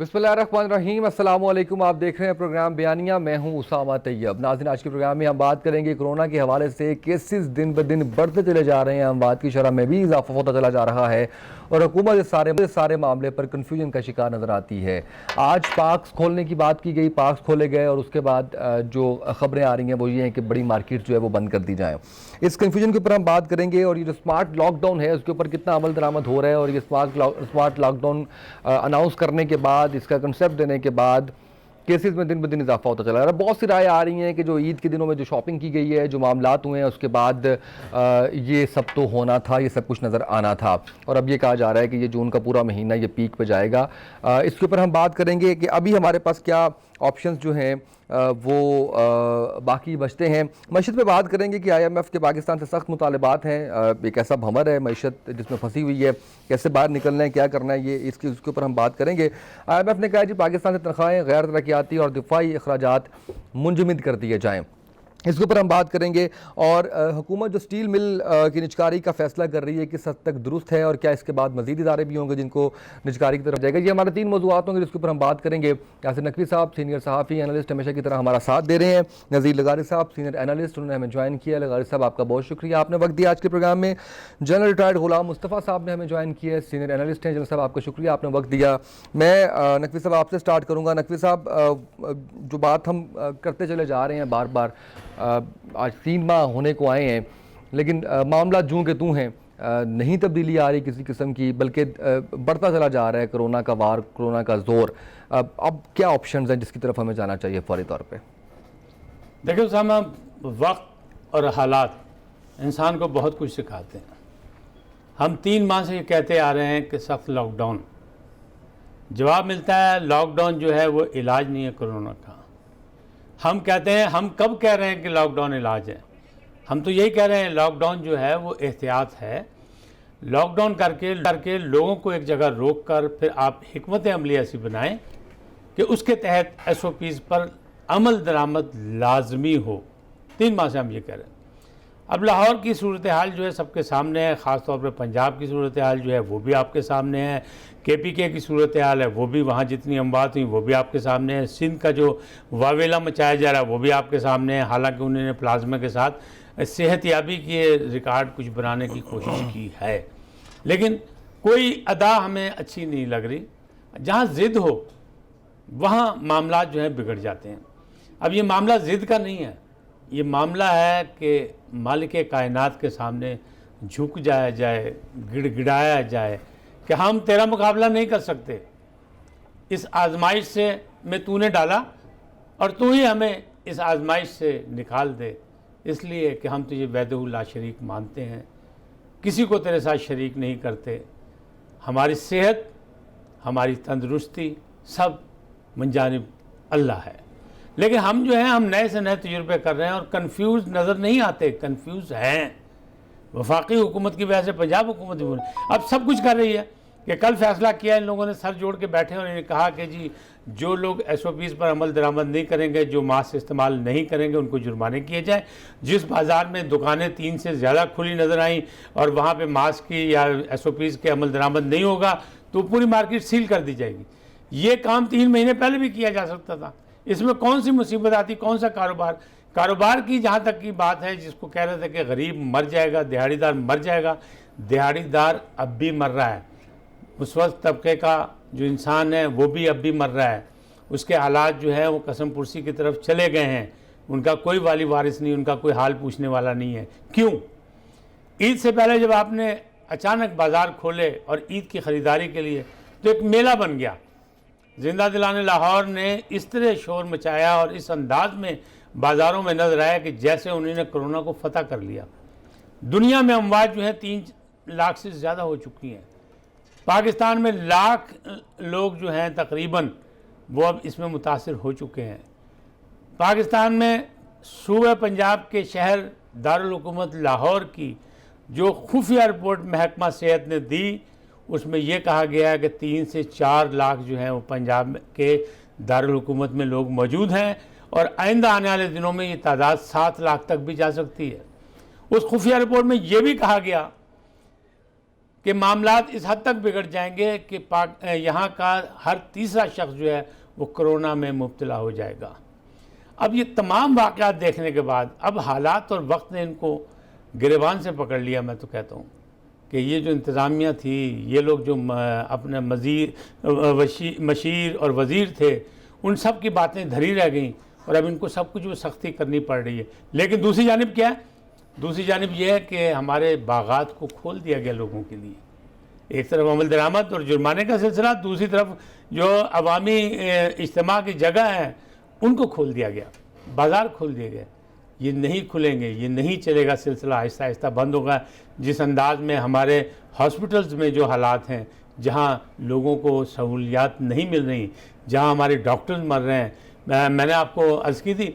बिस्मिल्लाहिर्रहमानिर्रहीम, अस्सलाम वालेकुम। आप देख रहे हैं प्रोग्राम बयानिया। मैं हूं उसामा तैयब। नाज़रीन, आज के प्रोग्राम में हम बात करेंगे कोरोना के हवाले से केसेस दिन ब दिन बढ़ते चले जा रहे हैं, अमवात की शरह में भी इजाफा होता चला जा रहा है और हुकूमत इस सारे मामले पर कन्फ्यूजन का शिकार नज़र आती है। आज पार्क्स खोलने की बात की गई, पार्क्स खोले गए और उसके बाद जो ख़बरें आ रही हैं वो ये हैं कि बड़ी मार्केट जो है वो बंद कर दी जाए। इस कन्फ्यूजन के ऊपर हम बात करेंगे और ये जो स्मार्ट लॉकडाउन है उसके ऊपर कितना अमल दरामद हो रहा है और ये स्मार्ट लॉकडाउन अनाउंस करने के बाद, इसका कंसेप्ट देने के बाद केसेस में दिन ब दिन इजाफा होता चला रहा है। बहुत सी राय आ रही हैं कि जो ईद के दिनों में जो शॉपिंग की गई है, जो मामलात हुए हैं, उसके बाद ये सब तो होना था, ये सब कुछ नज़र आना था और अब ये कहा जा रहा है कि ये जून का पूरा महीना ये पीक पे जाएगा। इसके ऊपर हम बात करेंगे कि अभी हमारे पास क्या ऑप्शंस जो हैं वो बाकी बचते हैं। मईशत पे बात करेंगे कि IMF के पाकिस्तान से सख्त मुतालबात हैं। एक ऐसा भंवर है मईशत जिसमें फंसी हुई है, कैसे बाहर निकलना है, क्या करना है, ये उसके ऊपर हम बात करेंगे। IMF ने कहा है जी पाकिस्तान से तनख्वाहें, गैर तरक्याती और दिफाई अखराजात मुंजमद कर दिए जाएँ। इसके ऊपर हम बात करेंगे और हुकूमत जो स्टील मिल की निजकारी का फैसला कर रही है किस हद तक दुरुस्त है और क्या इसके बाद मजीद इदारे भी होंगे जिनको निजकारी की तरफ जाएगा। ये हमारे 3 मौज़ूआत होंगे जिसके ऊपर हम बात करेंगे। यासिर नकवी साहब सीनियर सहाफ़ी एनालिस्ट हमेशा की तरह हमारा साथ दे रहे हैं। नज़ीर लगारी साहब सीनियर एनालिस्ट, उन्होंने हमें ज्वाइन किया। लगारी साहब आपका बहुत शुक्रिया, आपने वक्त दिया आज के प्रोग्राम में। जनरल रिटायर्ड गुलाम मुस्तफ़ा साहब ने हमें ज्वाइन किया है, सीनियर एनालिस्ट हैं। जनरल साहब आपका शुक्रिया, आपने वक्त दिया। मैं नकवी साहब आपसे स्टार्ट करूँगा। नकवी साहब, जो बात हम करते चले जा रहे हैं बार बार, आज 3 माह होने को आए हैं लेकिन मामला जूं के तूं हैं, नहीं तब्दीली आ रही किसी किस्म की, बल्कि बढ़ता चला जा रहा है कोरोना का वार, कोरोना का जोर। अब क्या ऑप्शंस हैं जिसकी तरफ हमें जाना चाहिए फौरी तौर पे? देखिए उसामा, वक्त और हालात इंसान को बहुत कुछ सिखाते हैं। हम 3 माह से ये कहते आ रहे हैं कि सख्त लॉकडाउन, जवाब मिलता है लॉकडाउन जो है वो इलाज नहीं है कोरोना का। हम कहते हैं, हम कब कह रहे हैं कि लॉकडाउन इलाज है? हम तो यही कह रहे हैं लॉकडाउन जो है वो एहतियात है। लॉकडाउन करके लोगों को एक जगह रोक कर फिर आप हिकमत अमली ऐसी बनाएं कि उसके तहत SOPs पर अमल दरामद लाजमी हो। 3 माह से हम ये कह रहे हैं। अब लाहौर की सूरत हाल जो है सबके सामने है, ख़ास तौर पर पंजाब की सूरत हाल जो है वो भी आपके सामने है। KPK की सूरत हाल है वो भी, वहाँ जितनी अमवात हुई वो भी आपके सामने है। सिंध का जो वावेला मचाया जा रहा है वो भी आपके सामने है। हालांकि उन्होंने प्लाज्मा के साथ सेहतयाबी के रिकॉर्ड कुछ बनाने की कोशिश की है, लेकिन कोई अदा हमें अच्छी नहीं लग रही। जहाँ ज़िद हो वहाँ मामला जो है बिगड़ जाते हैं। अब ये मामला ज़िद का नहीं है, ये मामला है कि मालिक कायनात के सामने झुक जाया जाए, गिड़गिड़ाया जाए कि हम तेरा मुकाबला नहीं कर सकते, इस आजमाइश से में तूने डाला और तू ही हमें इस आजमाइश से निकाल दे, इसलिए कि हम तुझे वहदहू ला शरीक मानते हैं, किसी को तेरे साथ शरीक नहीं करते। हमारी सेहत, हमारी तंदुरुस्ती सब मंजानिब अल्लाह है। लेकिन हम जो हैं, हम नए से नए तजुर्बे कर रहे हैं और कंफ्यूज नज़र नहीं आते, कंफ्यूज हैं। वफाकी हुकूमत की वजह से पंजाब हुकूमत भी अब सब कुछ कर रही है कि कल फैसला किया इन लोगों ने, सर जोड़ के बैठे और इन्होंने कहा कि जी जो लोग SOPs पर अमल दरामद नहीं करेंगे, जो मास्क इस्तेमाल नहीं करेंगे, उनको जुर्माने किए जाए। जिस बाज़ार में दुकानें 3 से ज़्यादा खुली नज़र आईं और वहाँ पे मास्क की या SOPs के अमल दरामद नहीं होगा तो पूरी मार्केट सील कर दी जाएगी। ये काम 3 महीने पहले भी किया जा सकता था। इसमें कौन सी मुसीबत आती, कौन सा कारोबार की जहाँ तक की बात है, जिसको कह रहे थे कि गरीब मर जाएगा, दिहाड़ीदार मर जाएगा, दिहाड़ीदार अब भी मर रहा है। मुस्वस्त तबके का जो इंसान है वो भी अब भी मर रहा है। उसके हालात जो है वो कसम पुरसी की तरफ चले गए हैं। उनका कोई वाली वारिस नहीं, उनका कोई हाल पूछने वाला नहीं है। क्यों? ईद से पहले जब आपने अचानक बाज़ार खोले और ईद की ख़रीदारी के लिए, तो एक मेला बन गया। जिंदा दिलाने लाहौर ने इस तरह शोर मचाया और इस अंदाज में बाज़ारों में नजर आया कि जैसे उन्होंने कोरोना को फतह कर लिया। दुनिया में अमवात जो है 3 लाख से ज़्यादा हो चुकी हैं। पाकिस्तान में लाख लोग जो हैं तकरीबन वो अब इसमें मुतासिर हो चुके हैं। पाकिस्तान में सूबे पंजाब के शहर दारुल हुकूमत लाहौर की जो खुफिया रिपोर्ट महकमा सेहत ने दी, उसमें यह कहा गया है कि 3 से 4 लाख जो हैं वो पंजाब के दारुल हुकूमत में लोग मौजूद हैं और आइंदा आने वाले दिनों में ये तादाद 7 लाख तक भी जा सकती है। उस खुफिया रिपोर्ट में यह भी कहा गया कि मामलात इस हद तक बिगड़ जाएंगे कि यहाँ का हर तीसरा शख्स जो है वो कोरोना में मुब्तला हो जाएगा। अब ये तमाम वाक़यात देखने के बाद अब हालात और वक्त ने इनको गिरेबान से पकड़ लिया। मैं तो कहता हूँ कि ये जो इंतज़ामिया थी, ये लोग जो अपने मशीर और वज़ीर थे, उन सब की बातें धरी रह गई और अब इनको सब कुछ वो सख्ती करनी पड़ रही है। लेकिन दूसरी जानिब क्या है? दूसरी जानिब यह है कि हमारे बागात को खोल दिया गया लोगों के लिए। एक तरफ अमल दरामद और जुर्माने का सिलसिला, दूसरी तरफ जो अवामी इज्तिमा की जगह है उनको खोल दिया गया, बाज़ार खोल दिए गए। ये नहीं खुलेंगे, ये नहीं चलेगा, सिलसिला आहिस्ता आहिस्ता बंद होगा। जिस अंदाज में हमारे हॉस्पिटल्स में जो हालात हैं, जहाँ लोगों को सहूलियात नहीं मिल रही, जहाँ हमारे डॉक्टर्स मर रहे हैं। मैंने आपको अर्ज़ की थी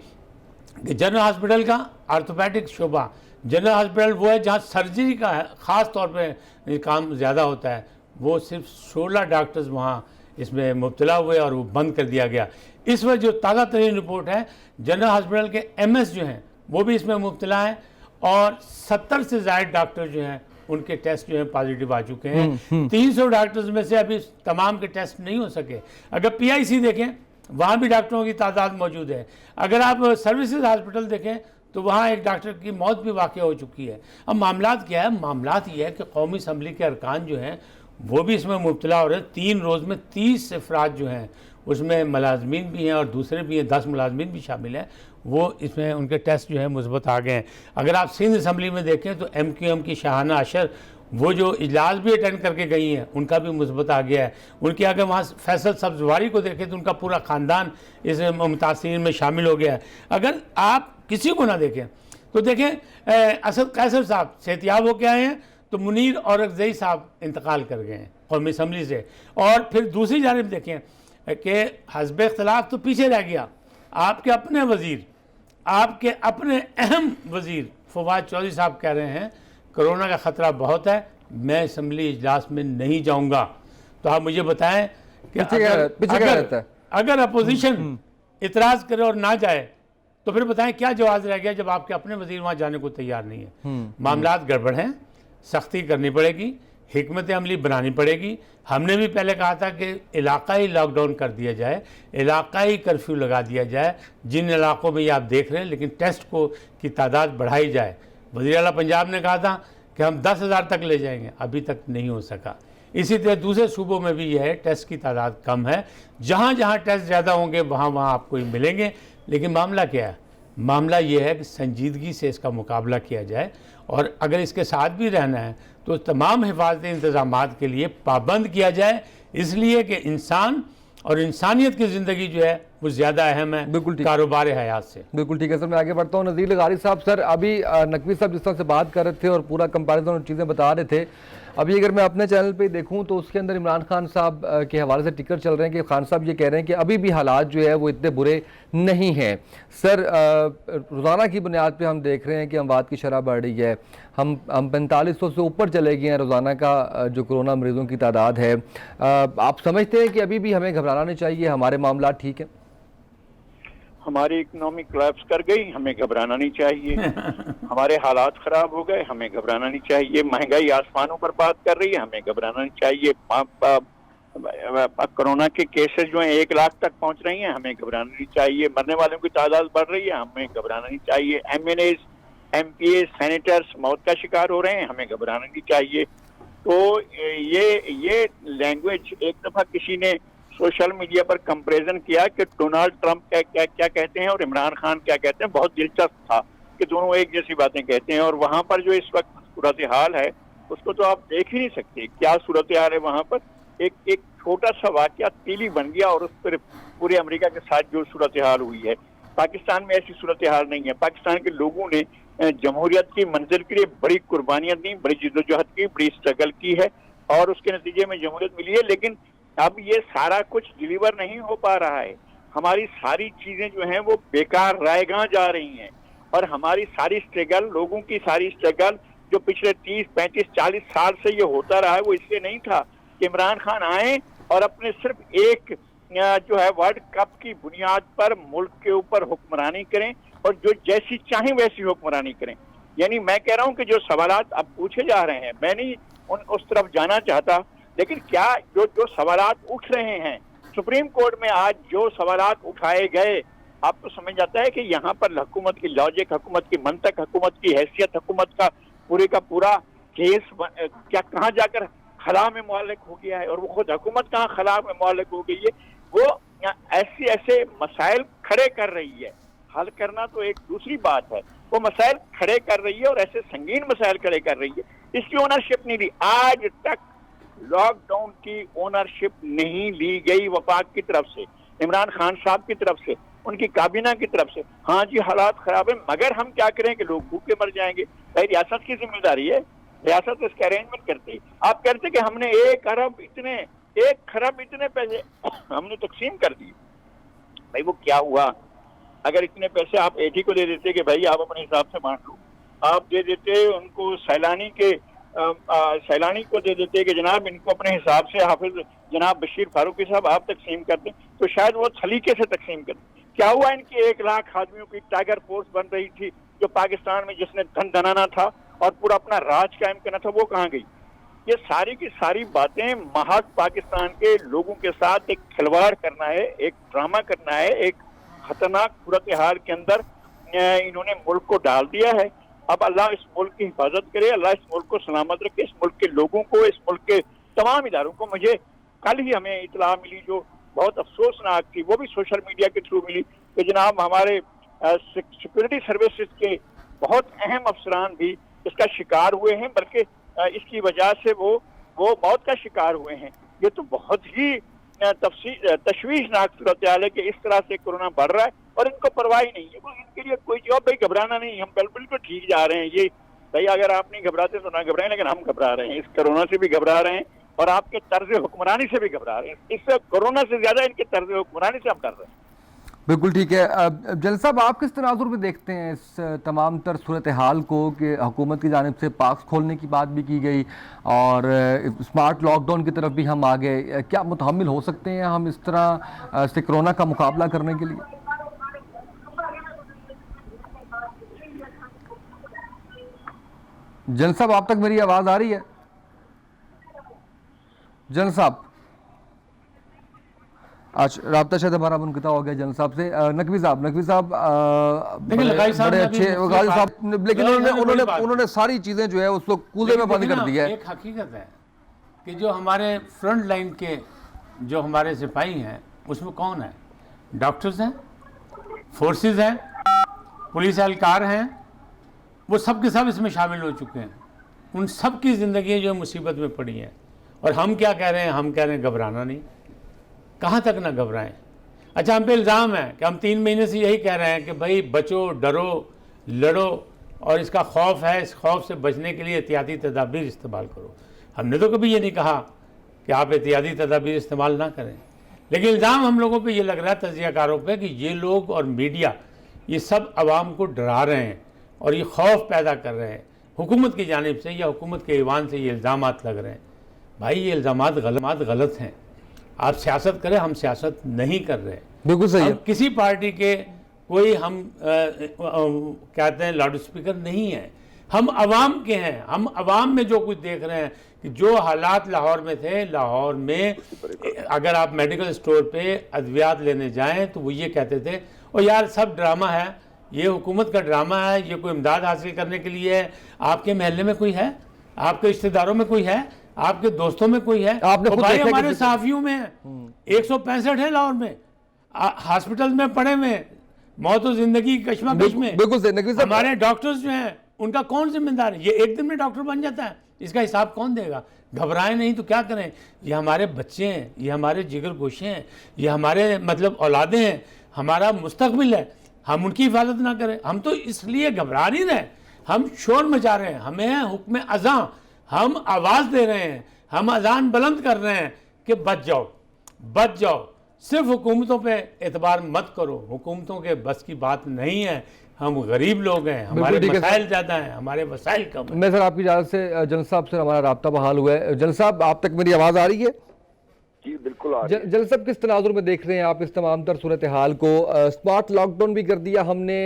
कि जनरल हॉस्पिटल का आर्थोपेडिक शोबा, जनरल हॉस्पिटल वो है जहाँ सर्जरी का ख़ास तौर पे काम ज़्यादा होता है, वो सिर्फ 16 डॉक्टर्स वहाँ इसमें मुब्तला हुए और वो बंद कर दिया गया। इस वक्त जो ताज़ा तरीन रिपोर्ट है, जनरल हॉस्पिटल के MS जो हैं वो भी इसमें मुब्तला हैं और 70 से ज़ायद डॉक्टर जो हैं उनके टेस्ट जो हैं पॉजिटिव आ चुके हैं। 300 डॉक्टर्स में से अभी तमाम के टेस्ट नहीं हो सके। अगर PIC देखें, वहाँ भी डॉक्टरों की तादाद मौजूद है। अगर आप सर्विसेज हॉस्पिटल देखें तो वहाँ एक डॉक्टर की मौत भी वाक़ हो चुकी है। अब मामलात क्या है? मामलात ये है कि कौमी असम्बली के अरकान जो हैं वो भी इसमें मुब्तला हो रहे हैं। 3 रोज़ में 30 अफराद जो हैं, उसमें मुलाजमीन भी हैं और दूसरे भी हैं, 10 मुलाजमीन भी शामिल हैं, वो इसमें उनके टेस्ट जो है मुस्बत आ गए हैं। अगर आप सिंध असम्बली में देखें तो MQM की शाहाना अशर वो जो इजलास भी अटेंड करके गई हैं, उनका भी मुस्बत आ गया है। उनके अगर वहाँ फैसल सब्जवारी को देखें तो उनका पूरा ख़ानदान इस मुतासिरीन में शामिल हो गया है। अगर आप किसी को ना देखें तो देखें असद कैसर साहब सेहतियाब होकर आए हैं, तो मुनीर औरकज़ई साहब इंतकाल कर गए हैं कौमी असम्बली से। और फिर दूसरी जानिब देखें कि हस्ब इख्तिलाफ तो पीछे रह गया। आपके अपने वज़ीर, आपके अपने अहम वज़ीर फवाद चौधरी साहब कह रहे हैं कोरोना का ख़तरा बहुत है, मैं असम्बली इजलास में नहीं जाऊंगा। तो आप मुझे बताएं कि अगर अपोजिशन इतराज़ करे और ना जाए तो फिर बताएं क्या जवाब रह गया जब आपके अपने वज़ीर वहाँ जाने को तैयार नहीं है। मामलात गड़बड़ हैं, सख्ती करनी पड़ेगी, हिकमत अमली बनानी पड़ेगी। हमने भी पहले कहा था कि इलाकाई लॉकडाउन कर दिया जाए, इलाकाई कर्फ्यू लगा दिया जाए जिन इलाकों में ये आप देख रहे हैं, लेकिन टेस्ट को की तादाद बढ़ाई जाए। वज़ीर आला पंजाब ने कहा था कि हम 10,000 तक ले जाएंगे, अभी तक नहीं हो सका। इसी तरह दूसरे सूबों में भी यह है, टेस्ट की तादाद कम है। जहाँ जहाँ टेस्ट ज़्यादा होंगे वहाँ वहाँ आपको मिलेंगे। लेकिन मामला क्या है? मामला ये है कि संजीदगी से इसका मुकाबला किया जाए और अगर इसके साथ भी रहना है तो तमाम हिफाजती इंतज़ामात के लिए पाबंद किया जाए, इसलिए कि इंसान और इंसानियत की ज़िंदगी जो है वो ज़्यादा अहम है बिल्कुल कारोबार हयात से। बिल्कुल ठीक है सर, मैं आगे बढ़ता हूँ। नज़ीर लगारी साहब, सर अभी नकवी साहब जिस तरह से बात कर रहे थे और पूरा कंपैरिजन और चीज़ें बता रहे थे, अभी अगर मैं अपने चैनल पे देखूं तो उसके अंदर इमरान खान साहब के हवाले से टिकर चल रहे हैं कि खान साहब ये कह रहे हैं कि अभी भी हालात जो है वो इतने बुरे नहीं हैं। सर रोज़ाना की बुनियाद पे हम देख रहे हैं कि अमवात की शरह बढ़ रही है, हम 4500 से ऊपर चले गए हैं रोज़ाना का जो कोरोना मरीज़ों की तादाद है। आप समझते हैं कि अभी भी हमें घबराना नहीं चाहिए, हमारे मामला ठीक है? हमारी इकोनॉमी कोलैप्स कर गई, हमें घबराना नहीं चाहिए। हमारे हालात खराब हो गए, हमें घबराना नहीं चाहिए। महंगाई आसमानों पर बात कर रही है, हमें घबराना नहीं चाहिए। कोरोना के केसेस जो हैं 1 लाख तक पहुंच रही हैं, हमें घबराना नहीं चाहिए। मरने वालों की तादाद बढ़ रही है, हमें घबराना नहीं चाहिए। MNAs, MPAs, सेनेटर्स मौत का शिकार हो रहे हैं, हमें घबराना नहीं चाहिए। तो ये लैंग्वेज एक दफा किसी ने सोशल मीडिया पर कंपैरिजन किया कि डोनाल्ड ट्रंप क्या कहते हैं और इमरान खान क्या कहते हैं। बहुत दिलचस्प था कि दोनों एक जैसी बातें कहते हैं। और वहां पर जो इस वक्त सूरत हाल है उसको तो आप देख ही नहीं सकते क्या सूरत हाल है वहां पर। एक छोटा सा वाकया तीली बन गया और उस पर पूरे अमेरिका के साथ जो सूरत हाल हुई है। पाकिस्तान में ऐसी सूरत हाल नहीं है। पाकिस्तान के लोगों ने जमहूरियत की मंजिल के लिए बड़ी कुर्बानियां दी, बड़ी जिद्दोजहद की, बड़ी स्ट्रगल की है और उसके नतीजे में जमहूरियत मिली है। लेकिन अब ये सारा कुछ डिलीवर नहीं हो पा रहा है। हमारी सारी चीजें जो हैं वो बेकार रायगां जा रही हैं और हमारी सारी स्ट्रगल, लोगों की सारी स्ट्रगल जो पिछले 30, 35, 40 साल से ये होता रहा है वो इसलिए नहीं था कि इमरान खान आए और अपने सिर्फ एक जो है वर्ल्ड कप की बुनियाद पर मुल्क के ऊपर हुक्मरानी करें और जो जैसी चाहें वैसी हुक्मरानी करें। यानी मैं कह रहा हूं कि जो सवालात अब पूछे जा रहे हैं, मैं नहीं उस तरफ जाना चाहता। लेकिन क्या जो जो सवालात उठ रहे हैं सुप्रीम कोर्ट में आज, जो सवालात उठाए गए, आपको समझ आता है कि यहाँ पर हुकूमत की लॉजिक, हुकूमत की मंतक, हुकूमत की हैसियत, हुकूमत का पूरे का पूरा केस क्या कहाँ जाकर खला में मुअल्लिक हो गया है, और वो खुद हुकूमत कहाँ खला में मुअल्लिक हो गई है। वो ऐसे मसाइल खड़े कर रही है, हल करना तो एक दूसरी बात है, वो मसाइल खड़े कर रही है और ऐसे संगीन मसाइल खड़े कर रही है। इसकी ओनरशिप नहीं ली, आज तक लॉकडाउन की ओनरशिप नहीं ली गई वफाक की तरफ से, इमरान खान साहब की तरफ से, उनकी काबीना की तरफ से। हाँ जी हालात खराब है, मगर हम क्या करें कि लोग भूखे मर जाएंगे। भाई रियासत की जिम्मेदारी है, रियासत इसका अरेंजमेंट करती है। आप कहते कि हमने 1 खरब इतने पैसे हमने तकसीम कर दिए। भाई वो क्या हुआ? अगर इतने पैसे आप एटी को दे देते कि भाई आप अपने हिसाब से बांट लो, आप दे देते उनको सैलानी को दे देते कि जनाब इनको अपने हिसाब से हाफिज जनाब बशीर फारूकी साहब आप तकसीम करते, तो शायद वो सलीके से तकसीम करते। क्या हुआ? इनकी 1 लाख आदमियों की टाइगर फोर्स बन रही थी जो पाकिस्तान में जिसने धन धनाना था और पूरा अपना राज कायम करना था, वो कहाँ गई? ये सारी की सारी बातें महज पाकिस्तान के लोगों के साथ एक खिलवाड़ करना है, एक ड्रामा करना है, एक खतरनाक सूरत हाल के अंदर इन्होंने मुल्क को डाल दिया है। अब अल्लाह इस मुल्क की हिफाजत करे, अल्लाह इस मुल्क को सलामत रखे, इस मुल्क के लोगों को, इस मुल्क के तमाम इदारों को। मुझे कल ही हमें इतला मिली जो बहुत अफसोसनाक थी, वो भी सोशल मीडिया के थ्रू मिली, कि जनाब हमारे सिक्योरिटी सर्विसेज के बहुत अहम अफसरान भी इसका शिकार हुए हैं, बल्कि इसकी वजह से वो मौत का शिकार हुए हैं। ये तो बहुत ही तशवीशनाक सूरत हाल है कि इस तरह से कोरोना बढ़ रहा है और इनको परवाह ही नहीं है। वो इनके लिए कोई जवाब, भाई घबराना नहीं, हम बिल्कुल ठीक जा रहे हैं। ये भाई अगर आप नहीं घबराते तो ना घबराएं, लेकिन हम घबरा रहे हैं, इस कोरोना से भी घबरा रहे हैं और आपके तर्ज हुक्मरानी से भी घबरा रहे हैं। इस कोरोना से ज्यादा इनके तर्ज हुक्मरानी से हम डर रहे हैं। बिल्कुल ठीक है। जल साहब, आप किस तनाजुर में देखते हैं इस तमाम तर सूरत हाल को कि हुकूमत की जानिब से पार्क्स खोलने की बात भी की गई और स्मार्ट लॉकडाउन की तरफ भी हम आ गए। क्या मुतहम्मिल हो सकते हैं हम इस तरह से कोरोना का मुकाबला करने के लिए? जल साहब, आप तक मेरी आवाज़ आ रही है? जल साहब, आज राब्ता शायद हमारा मुनक़ता हो गया जन साहब से। नकवी साहब बड़े अच्छे गाजी साहब, लेकिन उन्होंने सारी चीज़ें जो है उसको कूदे में बंद कर दिया है। एक हकीकत है कि जो हमारे फ्रंट लाइन के जो हमारे सिपाही हैं उसमें कौन है? डॉक्टर्स हैं, फोर्सेस हैं, पुलिस एहलकार हैं, वो सब के सब इसमें शामिल हो चुके हैं। उन सब की ज़िंदगी जो मुसीबत में पड़ी हैं और हम क्या कह रहे हैं? हम कह रहे हैं घबराना नहीं। कहाँ तक ना घबराएं? अच्छा, हम पे इल्ज़ाम है कि हम 3 महीने से यही कह रहे हैं कि भाई बचो, डरो, लड़ो, और इसका खौफ है, इस खौफ से बचने के लिए एहतियाती तदाबीर इस्तेमाल करो। हमने तो कभी ये नहीं कहा कि आप एहतियाती तदाबीर इस्तेमाल ना करें, लेकिन इल्ज़ाम हम लोगों पे ये लग रहा है, तज्ज़ियाकारों पे, कि ये लोग और मीडिया ये सब आवाम को डरा रहे हैं और ये खौफ पैदा कर रहे हैं हुकूमत की जानिब से या हुकूमत के ईवान से। ये इल्ज़ामात लग रहे हैं। भाई ये इल्ज़ामात गलत हैं। आप सियासत करें, हम सियासत नहीं कर रहे। बिल्कुल सही है। किसी पार्टी के कोई हम कहते हैं लाउड स्पीकर नहीं है, हम अवाम के हैं। हम अवाम में जो कुछ देख रहे हैं कि जो हालात लाहौर में थे, लाहौर में अगर आप मेडिकल स्टोर पे अद्वियात लेने जाएं तो वो ये कहते थे, और यार सब ड्रामा है, ये हुकूमत का ड्रामा है, ये कोई इमदाद हासिल करने के लिए है। आपके महल्ले में कोई है? आपके रिश्तेदारों में कोई है? आपके दोस्तों में कोई है? आपने खुद भाई देखा हमारे साफियों में है 165 है लाहौर में, हॉस्पिटल में पड़े हुए, मौत और जिंदगी की कश्मकश में। बिल्कुल हमारे डॉक्टर्स जो हैं उनका कौन जिम्मेदार है? ये एक दिन में डॉक्टर बन जाता है, इसका हिसाब कौन देगा? घबराएं नहीं तो क्या करें? ये हमारे बच्चे हैं, ये हमारे जिगर गोशे हैं, ये हमारे मतलब औलादे हैं, हमारा मुस्तकबिल है। हम उनकी हिफाजत ना करें? हम तो इसलिए घबरा नहीं रहे, हम शोर मचा रहे हैं। हमें हुक्म अज़ां, हम आवाज़ दे रहे हैं, हम अजान बुलंद कर रहे हैं कि बच जाओ, बच जाओ। सिर्फ हुकूमतों पे एतबार मत करो, हुकूमतों के बस की बात नहीं है। हम गरीब लोग हैं, हमारे मसाइल ज़्यादा हैं, हमारे वसाइल कम हैं। मैं सर आपकी इजाज़त से जन साहब से हमारा राब्ता बहाल हुआ है। जन साहब, आप तक मेरी आवाज़ आ रही है? जी बिल्कुल आ रही है। जल सब किस तनाजुर में देख रहे हैं आप इस तमाम तर सूरत हाल को? स्मार्ट लॉकडाउन भी कर दिया हमने,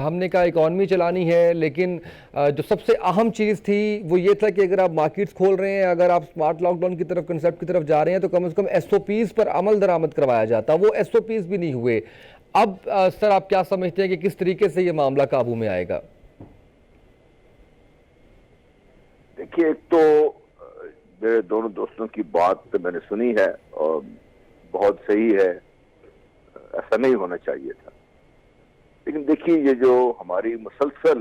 हमने कहा इकॉनमी चलानी है, लेकिन जो सबसे अहम चीज़ थी वो ये था कि अगर आप मार्केट्स खोल रहे हैं, अगर आप स्मार्ट लॉकडाउन की तरफ, कंसेप्ट की तरफ जा रहे हैं, तो कम से कम SOPs पर अमल दरामद करवाया जाता। वो SOPs भी नहीं हुए। अब सर आप क्या समझते हैं कि किस तरीके से ये मामला काबू में आएगा? देखिए, एक तो मेरे दोनों दोस्तों की बात तो मैंने सुनी है और बहुत सही है, ऐसा नहीं होना चाहिए था। लेकिन देखिए, ये जो हमारी मुसलसल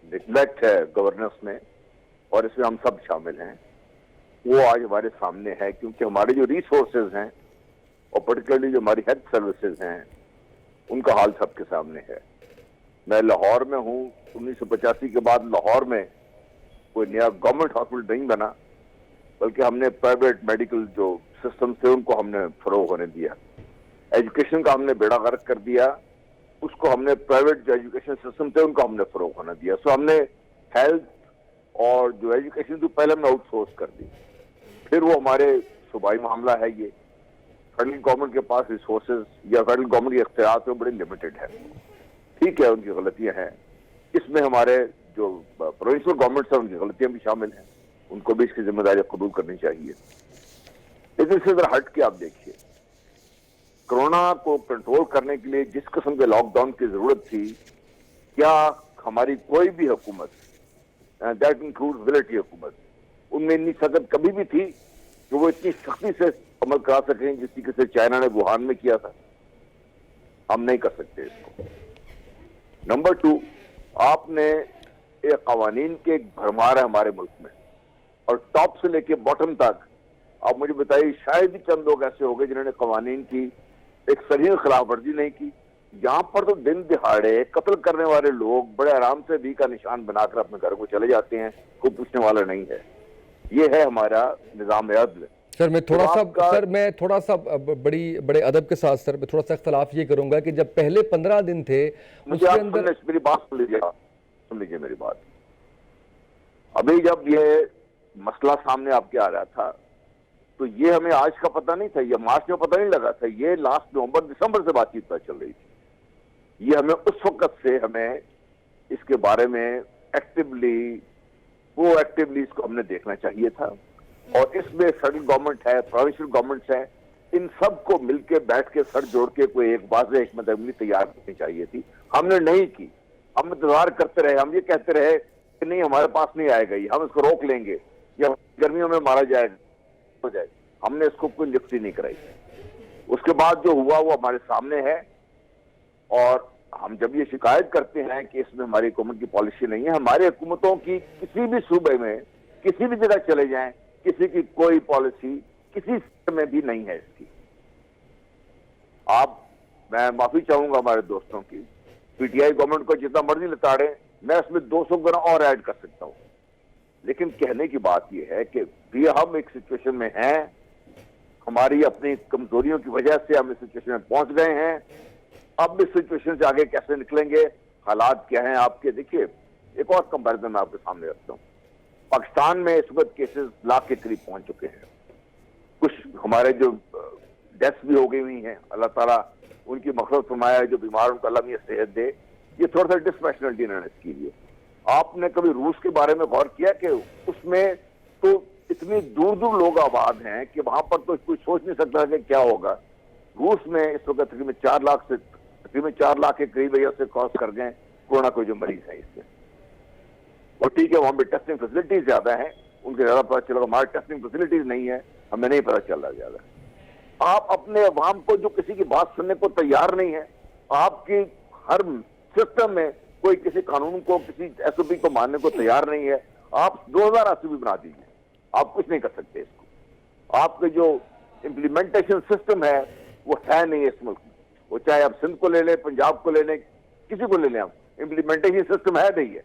निगलेक्ट है गवर्नेंस में, और इसमें हम सब शामिल हैं, वो आज हमारे सामने है। क्योंकि हमारे जो रिसोर्सेज हैं और पर्टिकुलरली जो हमारी हेल्थ सर्विसेज हैं, उनका हाल सबके सामने है। मैं लाहौर में हूँ। 1985 के बाद लाहौर में कोई नया गवर्नमेंट हॉस्पिटल नहीं बना, बल्कि हमने प्राइवेट मेडिकल जो सिस्टम थे उनको हमने फरोग होने दिया। एजुकेशन का हमने बेड़ा गर्क कर दिया, उसको हमने प्राइवेट जो एजुकेशन सिस्टम थे उनको हमने फरोग होने दिया। सो हमने हेल्थ और जो एजुकेशन थी पहले हमने आउटसोर्स कर दी। फिर वो हमारे सूबाई मामला है। ये फेडरल गवर्नमेंट के पास रिसोर्सेज या फेडरल गवर्नमेंट के इख्तियार तो बड़े लिमिटेड है। ठीक है, उनकी गलतियां हैं, इसमें हमारे जो प्रोविंशियल गवर्नमेंट है उनकी गलतियां भी शामिल हैं, उनको भी इसकी जिम्मेदारी कबूल करनी चाहिए। लेकिन इससे जरा हट के आप देखिए, कोरोना को कंट्रोल करने के लिए जिस किस्म के लॉकडाउन की जरूरत थी, क्या हमारी कोई भी हुकूमत, दैट इंक्लूड्स मिलिट्री हुकूमत, उनमें इतनी सख्त कभी भी थी कि वो इतनी सख्ती से अमल करा सकें जिस तरीके से चाइना ने वुहान में किया था? हम नहीं कर सकते इसको। नंबर 2, आपने एक कवानीन के भरमार है हमारे मुल्क में, और टॉप से लेके बॉटम तक आप मुझे बताइए, शायद ही चंद लोग ऐसे हो गए जिन्होंने कवानीन की एक सरीह खिलाफ वर्जी नहीं की। यहाँ पर तो दिन दिहाड़े कत्ल करने वाले लोग बड़े आराम से भी का निशान बनाकर अपने घर को चले जाते हैं, कोई पूछने वाला नहीं है। ये है हमारा निजाम अदल। सर मैं थोड़ा सा बड़े अदब के साथ सर मैं थोड़ा सा इख्तलाफ ये करूंगा कि जब पहले 15 दिन थे उसके अंदर, मेरी बात सुन लीजिए मेरी बात। अभी जब ये मसला सामने आपके आ रहा था, तो ये हमें आज का पता नहीं था, ये मार्च में पता नहीं लगा था, ये लास्ट नवंबर दिसंबर से बातचीत पता चल रही थी। ये हमें उस वक्त से हमें इसके बारे में प्रोएक्टिवली इसको हमने देखना चाहिए था। और इसमें फेडरल गवर्नमेंट है, प्रोविंशियल गवर्नमेंट्स है, इन सब को मिलकर बैठ के सर जोड़ के कोई एक वाज़ेह हिकमत अमली तैयार करनी चाहिए थी। हमने नहीं की। हम इंतजार करते रहे, हम ये कहते रहे कि नहीं हमारे पास नहीं आएगा, ये हम इसको रोक लेंगे या गर्मियों में मारा जाएगा, हो जाए। हमने इसको कोई लिफ्ट ही नहीं कराई। उसके बाद जो हुआ वो हमारे सामने है। और हम जब ये शिकायत करते हैं कि इसमें हमारी हुकूमत की पॉलिसी नहीं है, हमारी हुकूमतों की किसी भी सूबे में किसी भी जगह चले जाएं, किसी की कोई पॉलिसी किसी में भी नहीं है इसकी। मैं माफी चाहूंगा हमारे दोस्तों की, पीटीआई गवर्नमेंट को जितना मर्जी लताड़े, मैं इसमें 200 गुना और ऐड कर सकता हूं। लेकिन कहने की बात यह है कि भी हम एक सिचुएशन में हैं, हमारी अपनी कमजोरियों की वजह से हम इस सिचुएशन में पहुंच गए हैं। अब इस सिचुएशन से आगे कैसे निकलेंगे, हालात क्या हैं आपके? देखिए, एक और कंपैरिजन मैं आपके सामने रखता हूं। पाकिस्तान में इस वक्त केसेस लाख के करीब पहुंच चुके हैं। कुछ हमारे जो डेथ्स भी हो गई हुई हैं, अल्लाह ताला उनकी मग़फ़िरत फरमाए, जो बीमार उनको अल्लाह मियां सेहत दे। ये थोड़ा सा डिस्पैशनेलिटी इन्होंने की है। आपने कभी रूस के बारे में गौर किया कि उसमें तो इतनी दूर दूर लोग आबाद हैं कि वहां पर तो कोई सोच नहीं सकता कि क्या होगा। रूस में इस वक्त तकरीबन 4 लाख के करीब से क्रॉस कर गए कोरोना को जो मरीज है इससे। और ठीक है, वहां पर टेस्टिंग फैसिलिटीज ज्यादा है, उनके ज्यादा पता चलेगा। हमारी टेस्टिंग फैसिलिटीज नहीं है, हमें नहीं पता चल रहा ज्यादा। आप अपने अवाम को जो किसी की बात सुनने को तैयार नहीं है, आपकी हर सिस्टम में कोई किसी कानून को, किसी SOP को मानने को तैयार नहीं है। आप 2000 SOP बना दीजिए, आप कुछ नहीं कर सकते इसको। आपके जो इम्प्लीमेंटेशन सिस्टम है वो है नहीं इस मुल्क में। वो चाहे आप सिंध को ले लें, पंजाब को ले लें, किसी को ले लें, आप इम्प्लीमेंटेशन सिस्टम है नहीं है।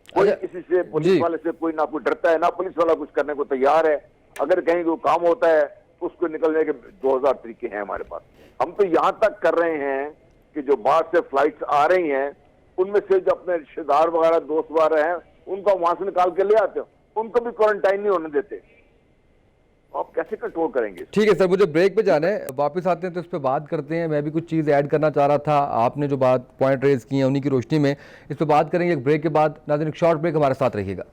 कोई किसी से, पुलिस वाले से कोई ना कोई डरता है, ना पुलिस वाला कुछ करने को तैयार है। अगर कहीं कोई काम होता है तो उसको निकलने के 2000 तरीके हैं हमारे पास। हम तो यहां तक कर रहे हैं कि जो बाहर से फ्लाइट्स आ रही हैं, उनमें से जो अपने रिश्तेदार वगैरह दोस्त वगैरह हैं, उनको वहां से निकाल के ले आते हो, उनको भी क्वारंटाइन नहीं होने देते। आप कैसे कंट्रोल करेंगे? ठीक है सर, मुझे ब्रेक पे जाना है, वापस आते हैं तो इस पे बात करते हैं। मैं भी कुछ चीज़ ऐड करना चाह रहा था, आपने जो बात पॉइंट रेज की है उन्हीं की रोशनी में इस पे बात करेंगे एक ब्रेक के बाद। नाज़रीन, एक शॉर्ट ब्रेक, हमारे साथ रहिएगा।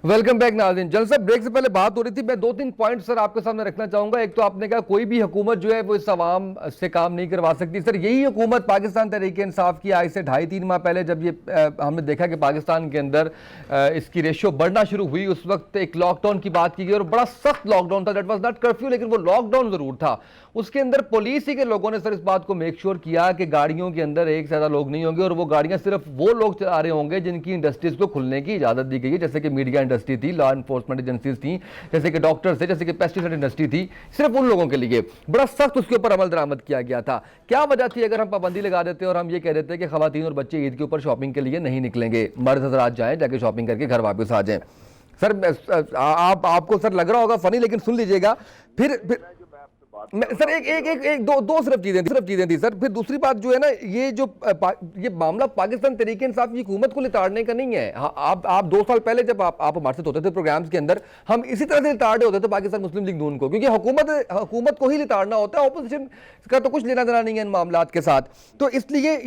वेलकम बैक नाज़रीन। जल सर, ब्रेक से पहले बात हो रही थी, मैं 2-3 पॉइंट सर आपके सामने रखना चाहूंगा। एक तो आपने कहा कोई भी हुकूमत जो है वो इस अवाम से काम नहीं करवा सकती। सर, यही हुकूमत पाकिस्तान तहरीक-ए-इंसाफ की आज से 2.5-3 माह पहले जब ये हमने देखा कि पाकिस्तान के अंदर इसकी रेशियो बढ़ना शुरू हुई, उस वक्त एक लॉकडाउन की बात की गई और बड़ा सख्त लॉकडाउन था। दैट वाज नॉट कर्फ्यू, लेकिन वो लॉकडाउन जरूर था। उसके अंदर पुलिस ही के लोगों ने सर इस बात को मेक श्योर किया कि गाड़ियों के अंदर एक से ज्यादा लोग नहीं होंगे और वो गाड़ियां सिर्फ वो लोग चला रहे होंगे जिनकी इंडस्ट्रीज को खुलने की इजाजत दी गई है, जैसे कि मीडिया इंडस्ट्री थी, लॉ एनफोर्समेंट एजेंसीज थी, जैसे कि डॉक्टर्स थे, जैसे कि पेस्टिसाइड इंडस्ट्री थी। सिर्फ उन लोगों के लिए बड़ा सख्त उसके ऊपर अमल दरामद किया गया था। क्या वजह थी अगर हम पाबंदी लगा देते और हम ये कह देते कि खवातीन और बच्चे ईद के ऊपर शॉपिंग के लिए नहीं निकलेंगे, मर्द हजरात जाएं, जाके शॉपिंग करके घर वापस आ जाएं? सर आपको सर लग रहा होगा फनी, लेकिन सुन लीजिएगा। फिर सर एक दो सिर्फ चीजें थी सर। फिर दूसरी बात जो है ना, ये मामला पाकिस्तान तहरीक इंसाफ की हुकूमत को लिताड़ने का नहीं है। आप 2 साल पहले जब आप हमारे साथ होते थे प्रोग्राम्स के अंदर, हम इसी तरह से लिताड़े होते थे पाकिस्तान मुस्लिम लीग नून को, क्योंकि हुकूमत को ही लिताड़ना होता है, ऑपोजिशन का तो कुछ लेना देना नहीं है इन मामलात के साथ। तो इसलिए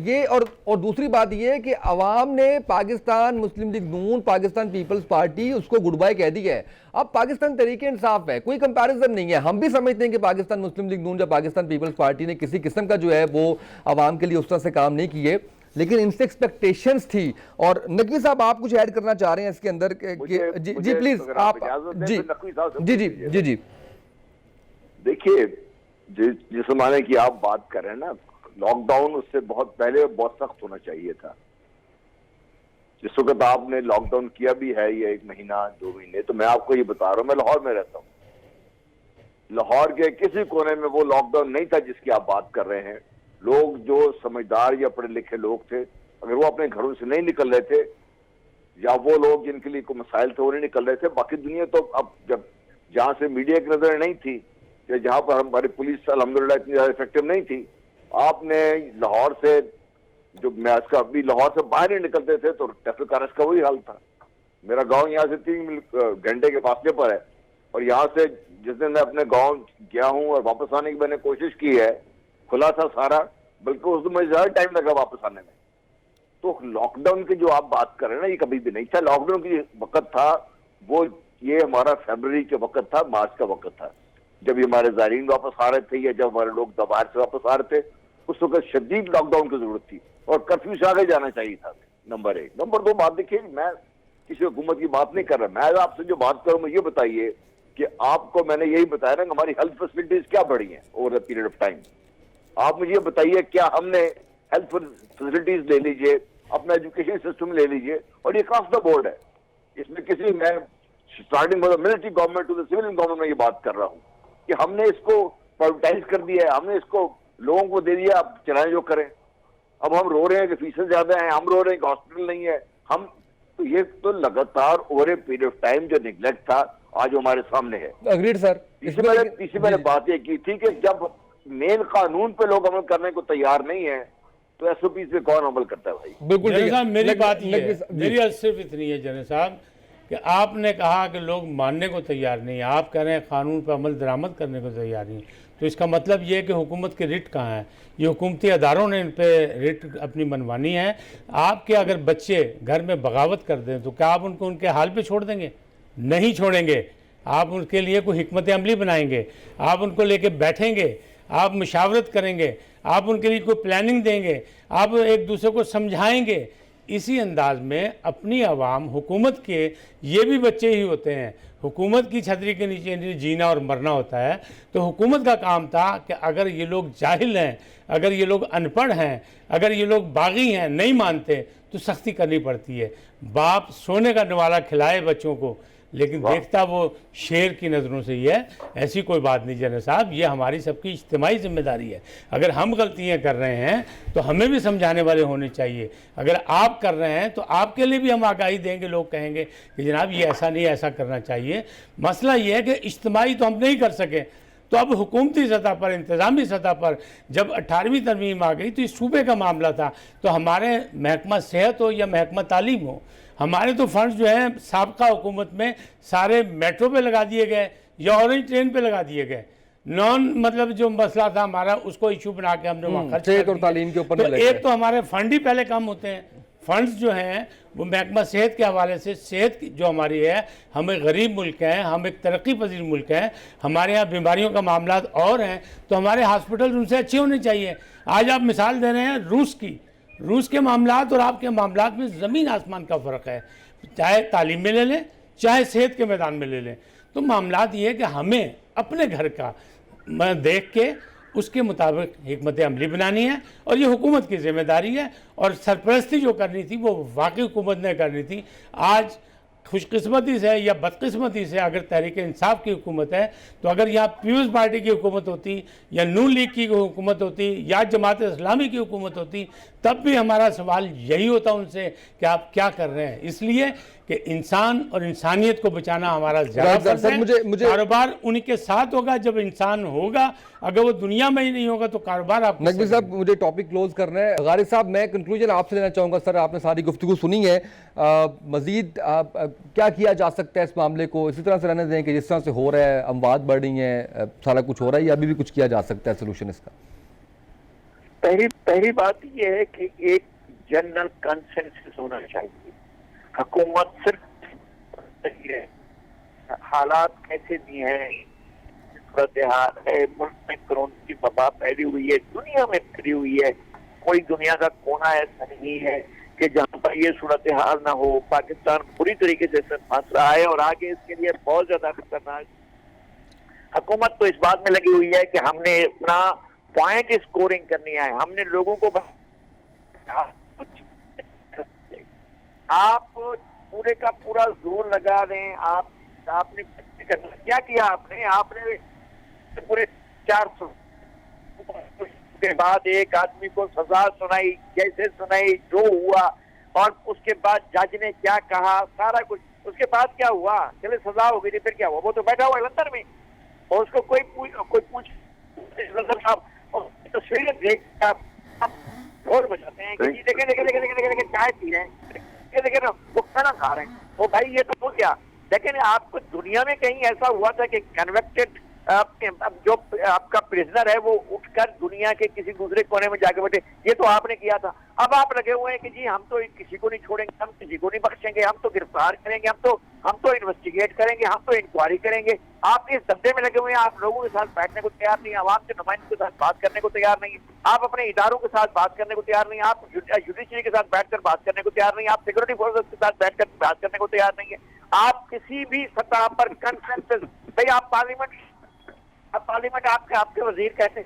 ये और दूसरी बात ये है कि अवाम ने पाकिस्तान मुस्लिम लीग नून, पाकिस्तान पीपल्स पार्टी, उसको गुड बाय कह दी है। अब पाकिस्तान तहरीक इंसाफ है, कोई कंपैरिजन नहीं है। हम भी समझते हैं कि पाकिस्तान मुस्लिम लीग नून या पाकिस्तान पीपल्स पार्टी ने किसी किस्म का जो है वो आवाम के लिए उस तरह से काम नहीं किए, लेकिन इनसे एक्सपेक्टेशंस थी। और नकवी साहब, आप कुछ ऐड करना चाह रहे हैं इसके अंदर? जी प्लीज आप। जी देखिए, जिस जमाने की आप बात कर रहे हैं ना, लॉकडाउन उससे बहुत पहले बहुत सख्त होना चाहिए था। जिस वक्त आपने लॉकडाउन किया भी है, ये 1 महीना 2 महीने, तो मैं आपको ये बता रहा हूँ, मैं लाहौर में रहता हूँ, लाहौर के किसी कोने में वो लॉकडाउन नहीं था जिसकी आप बात कर रहे हैं। लोग जो समझदार या पढ़े लिखे लोग थे, अगर वो अपने घरों से नहीं निकल रहे थे, या वो लोग जिनके लिए कोई मसाइल थे वो नहीं निकल रहे थे, बाकी दुनिया तो अब जब जहां से मीडिया की नजर नहीं थी या जहां पर हमारी पुलिस अल्हम्दुलिल्लाह इतनी ज्यादा इफेक्टिव नहीं थी, आपने लाहौर से, जो मैं इसका अभी लाहौर से बाहर नहीं निकलते थे तो ट्रैफिक अरेस्ट का वही हाल था। मेरा गांव यहाँ से 3 घंटे के फासले पर है, और यहाँ से जिस दिन मैं अपने गांव गया हूँ और वापस आने की मैंने कोशिश की है, खुला था सारा, बल्कि उस दिन मुझे ज्यादा टाइम लगा वापस आने में। तो लॉकडाउन की जो आप बात कर रहे हैं ना, ये कभी भी नहीं था। लॉकडाउन की वक्त था वो, ये हमारा फरवरी के वक्त था, मार्च का वक्त था, जब हमारे ज़ायरीन वापस आ रहे थे या जब हमारे लोग बाहर से वापस आ रहे थे, उस वक्त शदीद लॉकडाउन की जरूरत थी और कर्फ्यू से आगे जाना चाहिए था। नंबर 1। नंबर 2 बात देखिए, मैं किसी हुकूमत की बात नहीं कर रहा, मैं आपसे जो बात करूं, मुझे ये बताइए कि आपको मैंने यही बताया ना कि हमारी हेल्थ फैसिलिटीज क्या बढ़ी हैं over the period of time. आप मुझे ये बताइए, क्या हमने हेल्थ फैसिलिटीज ले लीजिए, अपना एजुकेशन सिस्टम ले लीजिए, और ये क्रॉस द बोर्ड है, इसमें किसी, मैं starting from the military government to the civilian government में ये बात कर रहा हूँ कि हमने इसको प्राइवेटाइज कर दिया है, हमने इसको लोगों को दे दिया, आप चलाएं जो करें। अब हम रो रहे हैं कि फीसें ज्यादा हैं, हम रो रहे हैं कि हॉस्पिटल नहीं है, हम तो ये तो लगातार over a period of time जो निगलेक्ट था आज हमारे सामने है। Agreed sir. इसी मैंने बात ये की थी कि जब मेन कानून पे लोग अमल करने को तैयार नहीं है तो एसओपी पे कौन अमल करता है भाई? बिल्कुल जनरल साहब, मेरी बात ये है, मेरी अर्ज सिर्फ इतनी है जनरल साहब कि आपने कहा कि लोग मानने को तैयार नहीं है, आप कह रहे हैं कानून पर अमल दरामद करने को तैयार नहीं, तो इसका मतलब ये है कि हुकूमत के रिट कहाँ है? ये हुकूमती अदारों ने इन पर रिट अपनी मनवानी है। आपके अगर बच्चे घर में बगावत कर दें तो क्या आप उनको उनके हाल पे छोड़ देंगे? नहीं छोड़ेंगे। आप उनके लिए कोई हिकमत अमली बनाएंगे, आप उनको लेके बैठेंगे, आप मुशावरत करेंगे, आप उनके लिए कोई प्लानिंग देंगे, आप एक दूसरे को समझाएंगे। इसी अंदाज में अपनी आवाम, हुकूमत के ये भी बच्चे ही होते हैं, हुकूमत की छतरी के नीचे जीना और मरना होता है। तो हुकूमत का काम था कि अगर ये लोग जाहिल हैं, अगर ये लोग अनपढ़ हैं, अगर ये लोग बागी हैं, नहीं मानते, तो सख्ती करनी पड़ती है। बाप सोने का निवाला खिलाए बच्चों को, लेकिन देखता वो शेर की नज़रों से ही है। ऐसी कोई बात नहीं जनरल साहब, ये हमारी सबकी इज्तिमाई जिम्मेदारी है। अगर हम गलतियां कर रहे हैं तो हमें भी समझाने वाले होने चाहिए। अगर आप कर रहे हैं तो आपके लिए भी हम आगाही देंगे, लोग कहेंगे कि जनाब ये ऐसा नहीं, ऐसा करना चाहिए। मसला ये है कि इज्तिमाई तो हम नहीं कर सके, तो अब हुकूमती सतह पर, इंतज़ामी सतह पर जब 18वीं तरमीम आ गई तो इस सूबे का मामला था। तो हमारे महकमा सेहत हो या महकमा तालीम हो, हमारे तो फंड्स जो हैं साबका हुकूमत में सारे मेट्रो पे लगा दिए गए या ऑरेंज ट्रेन पे लगा दिए गए। नॉन मतलब जो मसला था हमारा उसको इशू बना के हमने वहाँ खर्च सेहत कर और दिया। तालीम के ऊपर तो नहीं लगे। एक तो हमारे फंड ही पहले कम होते हैं। फंड्स जो हैं वो महकमा सेहत के हवाले से, सेहत जो हमारी है, हम एक गरीब मुल्क हैं, हम एक तरक्की पजीर मुल्क हैं, हमारे यहाँ बीमारियों का मामला और हैं, तो हमारे हॉस्पिटल उनसे अच्छे होने चाहिए। आज आप मिसाल दे रहे हैं रूस की, रूस के मामलात और आपके मामलात में ज़मीन आसमान का फ़र्क है। चाहे तालीम में ले लें, चाहे सेहत के मैदान में ले लें। तो मामलात ये है कि हमें अपने घर का देख के उसके मुताबिक हिकमत अमली बनानी है, और ये हुकूमत की जिम्मेदारी है। और सरपरस्ती जो करनी थी वो वाकई हुकूमत ने करनी थी। आज खुशकिस्मती से या बदकिस्मती से अगर तहरीक इंसाफ की हुकूमत है, तो अगर यहाँ पीपल्स पार्टी की हुकूमत होती या नून लीग की हुकूमत होती या जमात इस्लामी की हुकूमत होती, तब भी हमारा सवाल यही होता उनसे कि आप क्या कर रहे हैं। इसलिए कि इंसान और इंसानियत को बचाना हमारा ज़्यादा फर्ज है। कारोबार उन्हीं के साथ होगा जब इंसान होगा, अगर वो दुनिया में ही नहीं होगा तो कारोबार आप। नकवी साहब मुझे टॉपिक क्लोज करना है। गालिब साहब मैं कंक्लूजन आपसे लेना चाहूँगा। सर आपने सारी गुफ्तगू सुनी है, मज़ीद क्या किया जा सकता है इस मामले को? इसी तरह से रहने दें कि जिस तरह से हो रहा है, अमवात बढ़ रही हैं, सारा कुछ हो रहा है, या अभी भी कुछ किया जा सकता है सोल्यूशन इसका? पहली बात यह है कि एक जनरल कंसेंसस होना चाहिए। हुकूमत सिर्फ हालात कैसे भी हैं, सूरत हाल है, मुल्क में कोरोना की वबा फैली हुई है, दुनिया में फैली हुई है, कोई दुनिया का कोना ऐसा नहीं है कि जहाँ पर ये सूरत हाल ना हो। पाकिस्तान पूरी तरीके से फंस रहा है और आगे इसके लिए बहुत ज्यादा खतरनाक। हुकूमत तो इस बात में लगी हुई है कि हमने अपना पॉइंट स्कोरिंग करनी है, हमने लोगों को आप पूरे का पूरा जोर लगा दें। आपने क्या किया? आपने पूरे 400 के बाद एक आदमी को सजा सुनाई, कैसे सुनाई, जो हुआ, और उसके बाद जज ने क्या कहा, सारा कुछ। उसके बाद क्या हुआ? चले सजा हो गई थी, फिर क्या हुआ? वो तो बैठा हुआ लंदन में और उसको कोई पूछ तस्वीरें देख आप ढोल बजाते हैं कि देखे चाय पी रहे हैं, देखे ना वो खाना खा रहे हैं। वो भाई ये तो हो गया। लेकिन आपको दुनिया में कहीं ऐसा हुआ था कि कन्वेक्टेड जो आपका प्रिजनर है वो उठकर दुनिया के किसी दूसरे कोने में जाके बैठे? ये तो आपने किया था। अब आप लगे हुए हैं कि जी हम तो किसी को नहीं छोड़ेंगे, हम किसी को नहीं बख्शेंगे, हम तो गिरफ्तार करेंगे, हम तो इन्वेस्टिगेट करेंगे, हम तो इंक्वायरी करेंगे। आप इस धंधे में लगे हुए हैं। आप लोगों के साथ बैठने को तैयार नहीं, आवाम के नुमाइंदों के साथ बात करने को तैयार नहीं, आप अपने इदारों के साथ बात करने को तैयार नहीं, आप जुडिशरी के साथ बैठकर बात करने को तैयार नहीं, आप सिक्योरिटी फोर्सेस के साथ बैठकर बात करने को तैयार नहीं है। आप किसी भी सतह पर कंसेंसस, भाई आप पार्लियामेंट आपके वजीर कैसे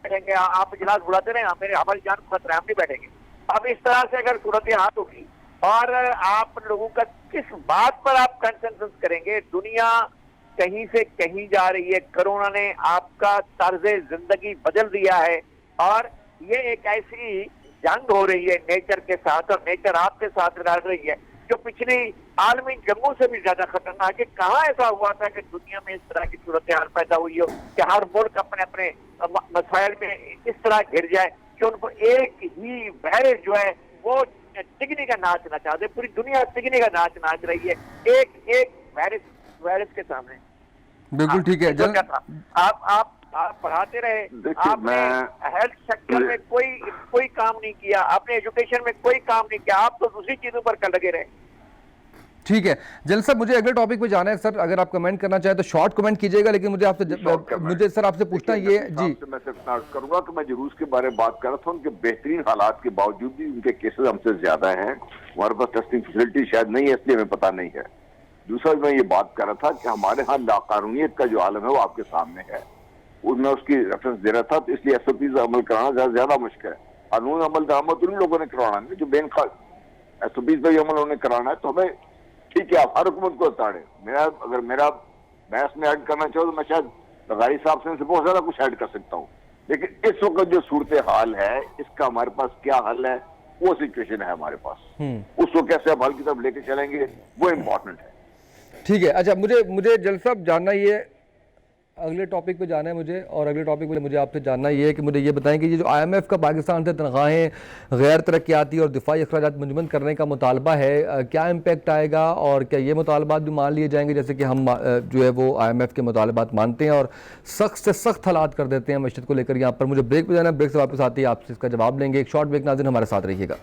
बैठेंगे? आप इजलास बुलाते रहे, हमारी जान को खतरा, हम नहीं बैठेंगे। अब इस तरह से अगर सूरत हाल होगी और आप लोगों का किस बात पर आप कंसेंसस करेंगे? दुनिया कहीं से कहीं जा रही है। कोरोना ने आपका तर्ज जिंदगी बदल दिया है और ये एक ऐसी जंग हो रही है नेचर के साथ, और नेचर आपके साथ लड़ रही है जो पिछली आलमी जंगों से भी ज्यादा खतरनाक है। कहाँ ऐसा हुआ था कि दुनिया में इस तरह की सूरत हाल पैदा हुई हो कि हर मुल्क अपने अपने मसाइल में इस तरह घिर जाए कि उनको एक ही वायरस जो है वो टिकने का नाच नचा दे। पूरी दुनिया टिकने का नाच नाच रही है एक वायरस के सामने। बिल्कुल ठीक है। आप पढ़ाते रहे, आपने हेल्थ सेक्टर में कोई काम नहीं किया, आपने एजुकेशन में कोई काम नहीं किया, आप तो दूसरी चीजों पर कल लगे रहे। ठीक है जल सर, मुझे अगले टॉपिक पे जाना है सर। अगर आप कमेंट करना चाहें तो शॉर्ट कमेंट कीजिएगा, लेकिन मुझे सर आपसे पूछना ये जी मैं सिर्फ करूंगा कि मैं रूस के बारे में बात कर रहा था। उनके बेहतरीन हालात के बावजूद भी उनके केसेस हमसे ज्यादा हैं। हमारे पास टेस्टिंग फैसिलिटी शायद नहीं है, इसलिए हमें पता नहीं है। दूसरा मैं ये बात कर रहा था कि हमारे यहाँ लाकानूनियत का जो आलम है वो आपके सामने है, मैं उसकी रेफरेंस दे रहा था। तो इसलिए SOPs अमल कराना ज्यादा मुश्किल है। कानून अमल दरामद उन लोगों ने करवाना है जो बेनकाब SOPs पर अमल उन्हें कराना है। तो हमें ठीक है, आप हर हुकूमत को ताड़े। अगर मैं इसमें ऐड करना चाहूँ तो मैं शायद लगारी साहब से बहुत ज्यादा कुछ ऐड कर सकता हूँ, लेकिन इस वक्त जो सूरत हाल है इसका हमारे पास क्या हल है, वो सिचुएशन है हमारे पास, उसको कैसे आप हल की तरफ लेके चलेंगे वो इम्पोर्टेंट है। ठीक है। अच्छा, मुझे जल साहब जानना ये, अगले टॉपिक पे जाना है मुझे, और अगले टॉपिक पे मुझे आपसे जानना ये है कि मुझे ये बताएं कि ये जो IMF का पाकिस्तान से तनख्वाहें, गैर तरक्याती और दिफाई अखराजात मुंजमद करने का मुतालबा है, क्या इम्पेक्ट आएगा, और क्या ये मुतालबात भी मान लिए जाएंगे जैसे कि हम जो है वो IMF के मुतालबात मानते हैं और सख्त से सख्त हालात कर देते हैं मस्जिद को लेकर? यहाँ पर मुझे ब्रेक पे जाना है, ब्रेक से वापस आती है आपसे इसका जवाब लेंगे। एक शॉर्ट ब्रेक, नाज़रीन हमारे साथ रहिएगा।